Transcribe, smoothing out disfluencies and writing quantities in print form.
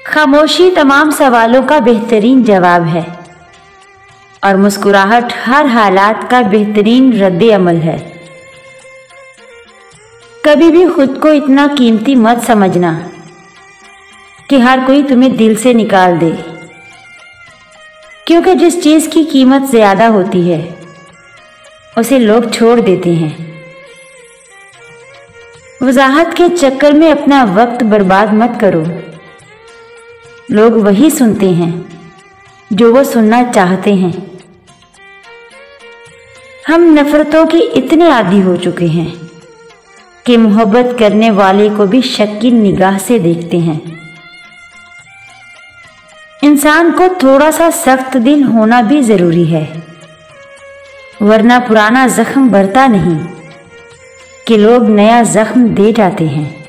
खामोशी तमाम सवालों का बेहतरीन जवाब है और मुस्कुराहट हर हालात का बेहतरीन रद्द अमल है। कभी भी खुद को इतना कीमती मत समझना कि हर कोई तुम्हें दिल से निकाल दे, क्योंकि जिस चीज की कीमत ज्यादा होती है उसे लोग छोड़ देते हैं। वजाहत के चक्कर में अपना वक्त बर्बाद मत करो। लोग वही सुनते हैं जो वो सुनना चाहते हैं। हम नफरतों के इतने आदी हो चुके हैं कि मोहब्बत करने वाले को भी शक की निगाह से देखते हैं। इंसान को थोड़ा सा सख्त दिल होना भी जरूरी है, वरना पुराना जख्म भरता नहीं कि लोग नया जख्म दे जाते हैं।